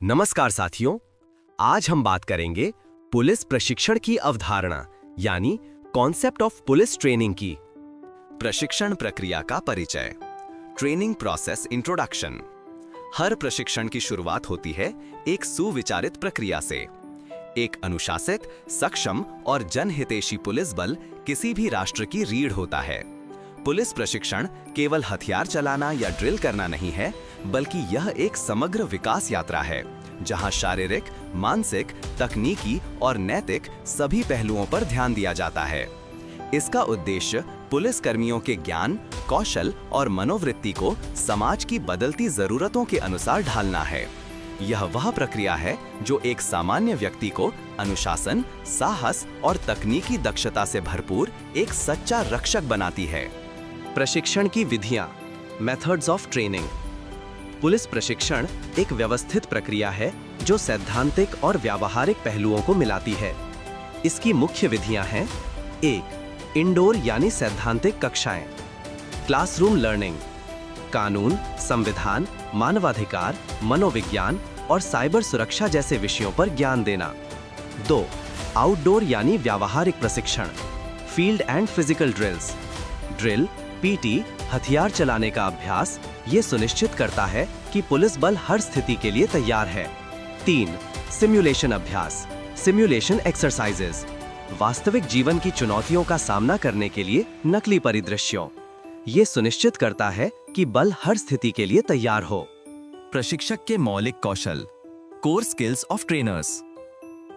नमस्कार साथियों, आज हम बात करेंगे पुलिस प्रशिक्षण की अवधारणा यानी कॉन्सेप्ट ऑफ पुलिस ट्रेनिंग की। प्रशिक्षण प्रक्रिया का परिचय, ट्रेनिंग प्रोसेस इंट्रोडक्शन। हर प्रशिक्षण की शुरुआत होती है एक सुविचारित प्रक्रिया से। एक अनुशासित, सक्षम और जनहितैषी पुलिस बल किसी भी राष्ट्र की रीढ़ होता है। पुलिस प्रशिक्षण केवल हथियार चलाना या ड्रिल करना नहीं है, बल्कि यह एक समग्र विकास यात्रा है जहां शारीरिक, मानसिक, तकनीकी और नैतिक सभी पहलुओं पर ध्यान दिया जाता है। इसका उद्देश्य पुलिस कर्मियों के ज्ञान, कौशल और मनोवृत्ति को समाज की बदलती जरूरतों के अनुसार ढालना है। यह वह प्रक्रिया है जो एक सामान्य व्यक्ति को अनुशासन, साहस और तकनीकी दक्षता से भरपूर एक सच्चा रक्षक बनाती है। प्रशिक्षण की विधियां, मेथड्स ऑफ ट्रेनिंग। पुलिस प्रशिक्षण एक व्यवस्थित प्रक्रिया है जो सैद्धांतिक और व्यावहारिक पहलुओं को मिलाती है। इसकी मुख्य विधियां हैं: 1. इंडोर यानी सैद्धांतिक कक्षाएं, क्लासरूम लर्निंग, कानून, संविधान, मानवाधिकार, मनोविज्ञान और साइबर सुरक्षा जैसे विषयों पर ज्ञान देना। 2. आउटडोर यानी व्यावहारिक प्रशिक्षण, field and physical drills, drill, PT, हथियार चलाने का अभ्यास ये सुनिश्चित करता है कि पुलिस बल हर स्थिति के लिए तैयार है। 3. सिमुलेशन अभ्यास, सिमुलेशन एक्सरसाइजेस, वास्तविक जीवन की चुनौतियों का सामना करने के लिए नकली परिदृश्यों। ये सुनिश्चित करता है कि बल हर स्थिति के लिए तैयार हो। प्रशिक्षक के मौलिक कौशल, कोर स्किल्स ऑफ ट्रेनर्स।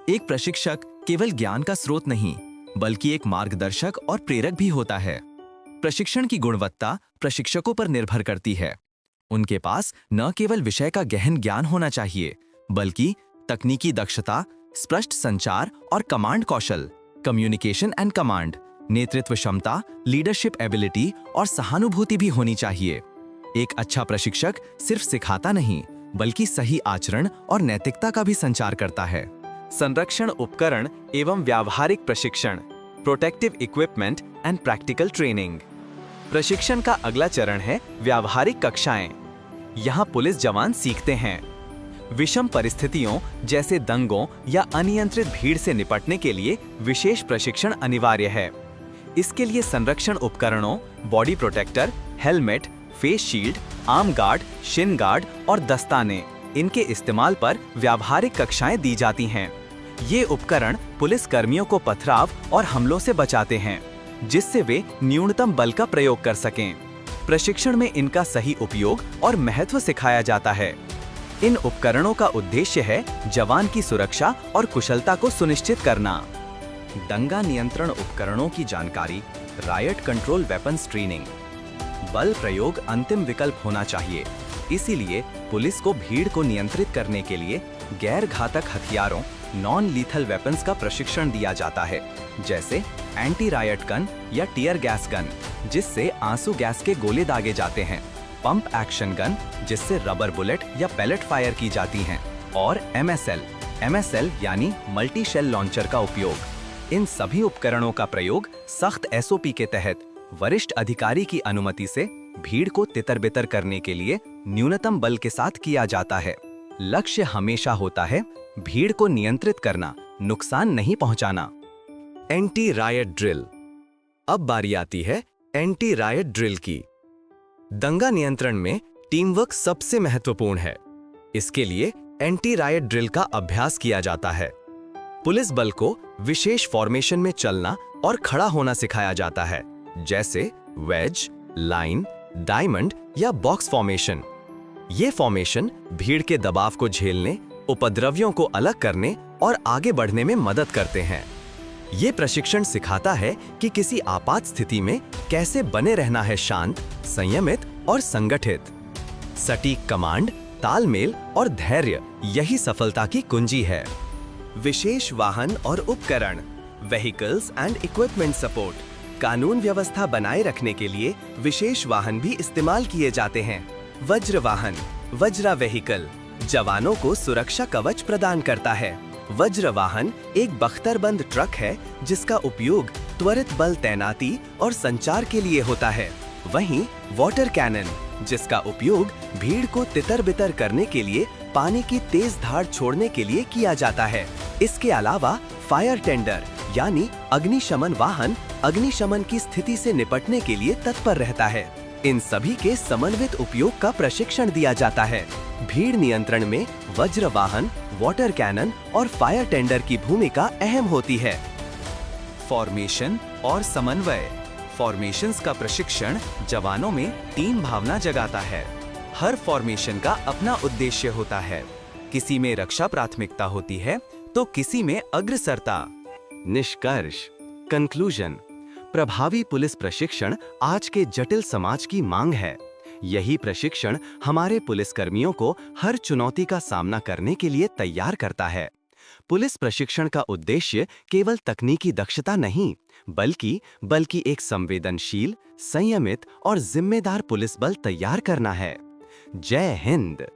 एक प्रशिक्षक केवल ज्ञान का स्रोत नहीं, बल्कि एक मार्गदर्शक और प्रेरक भी होता है। प्रशिक्षण की गुणवत्ता प्रशिक्षकों पर निर्भर करती है। उनके पास न केवल विषय का गहन ज्ञान होना चाहिए, बल्कि तकनीकी दक्षता, स्पष्ट संचार और command Kaushal, communication and command, नेतृत्व क्षमता, लीडरशिप एबिलिटी और सहानुभूति भी होनी चाहिए। एक अच्छा प्रशिक्षक सिर्फ सिखाता नहीं, बल्कि सही आचरण और नैतिकता का भी संचार करता है। संरक्षण उपकरण एवं व्यावहारिक प्रशिक्षण, protective equipment and practical training. प्रशिक्षण का अगला चरण है व्यावहारिक कक्षाएं। यहाँ पुलिस जवान सीखते हैं विषम परिस्थितियों जैसे दंगों या अनियंत्रित भीड़ से निपटने के लिए विशेष प्रशिक्षण अनिवार्य है। इसके लिए संरक्षण उपकरणों, body protector, helmet, face shield, arm guard, shin guard और दस्ताने, इनके इस्तेमाल पर व्यावहारिक कक्षाएं दी जाती हैं। ये उपकरण पुलिस कर्मियों को पथराव और हमलों से बचाते हैं, जिससे वे न्यूनतम बल का प्रयोग कर सकें। प्रशिक्षण में इनका सही उपयोग और महत्व सिखाया जाता है। इन उपकरणों का उद्देश्य है जवान की सुरक्षा और कुशलता को सुनिश्चित करना। दंगा नियंत्रण उपकरणों की जानकारी, रायट कंट्रोल वेपन्स ट्रेनिंग। बल प्रयोग अंतिम विकल्प होना चाहिए, इसीलिए पुलिस को भीड़ को नियंत्रित करने के लिए गैर घातक हथियारों, नॉन लीथल वेपन्स का प्रशिक्षण दिया जाता है, जैसे एंटी रायट गन या टीयर गैस गन, जिससे आंसू गैस के गोले दागे जाते हैं, पंप एक्शन गन, जिससे रबर बुलेट या पैलेट फायर की जाती हैं, और MSL यानी मल्टी शेल लॉन्चर का उपयोग। इन सभी उपकरणों का प्रयोग सख्त SOP के तहत वरिष्ठ अधिकारी की अनुमति से भीड़ को तितर-बितर करने के लिए न्यूनतम बल के साथ किया जाता है। लक्ष्य हमेशा होता है भीड़ को नियंत्रित करना, नुकसान नहीं पहुंचाना। Anti riot drill. अब बारी आती है एंटी रायट ड्रिल की। दंगा नियंत्रण में टीम वर्क सबसे महत्वपूर्ण है। इसके लिए एंटी रायट ड्रिल का अभ्यास किया जाता है। पुलिस बल को विशेष फॉर्मेशन में चलना और खड़ा होना सिखाया जाता है, जैसे वेज, लाइन, डायमंड या बॉक्स फॉर्मेशन। ये फॉर्मेशन भीड़ के दबाव को झेलने, उपद्रवियों को अलग करने और आगे बढ़ने में मदद करते हैं। ये प्रशिक्षण सिखाता है कि किसी आपात स्थिति में कैसे बने रहना है शांत, संयमित और संगठित। सटीक कमांड, तालमेल और धैर्य यही सफलता की कुंजी है। विशेष वाहन और उपकरण, व्हीकल्स एंड इक्विपमेंट सपोर्ट। कानून व्यवस्था बनाए रखने के लिए विशेष वाहन भी इस्तेमाल किए जाते हैं। वज्र वाहन, वज्रा व्हीकल, जवानों को सुरक्षा कवच प्रदान करता है। वज्र वाहन एक बख्तरबंद ट्रक है जिसका उपयोग त्वरित बल तैनाती और संचार के लिए होता है। वहीं वाटर कैनन, जिसका उपयोग भीड़ को तितर-बितर करने के लिए पानी की तेज धार छोड़ने के लिए किया जाता है। इसके अलावा फायर टेंडर यानी अग्निशमन वाहन अग्निशमन की स्थिति से निपटने के लिए तत्पर रहता है। इन सभी के समन्वित उपयोग का प्रशिक्षण दिया जाता है। भीड़ नियंत्रण में वज्र वाहन, वाटर कैनन और फायर टेंडर की भूमिका अहम होती है। फॉर्मेशन और समन्वय। फॉर्मेशंस का प्रशिक्षण जवानों में टीम भावना जगाता है। हर फॉर्मेशन का अपना उद्देश्य होता है। किसी में रक्षा प्राथमिकता होती है तो किसी में अग्रसरता। निष्कर्ष, कंक्लूजन, प्रभावी पुलिस प्रशिक्षण आज के जटिल समाज की मांग है। यही प्रशिक्षण हमारे पुलिसकर्मियों को हर चुनौती का सामना करने के लिए तैयार करता है। पुलिस प्रशिक्षण का उद्देश्य केवल तकनीकी दक्षता नहीं, बल्कि एक संवेदनशील, संयमित और जिम्मेदार पुलिस बल तैयार करना है। जय हिंद।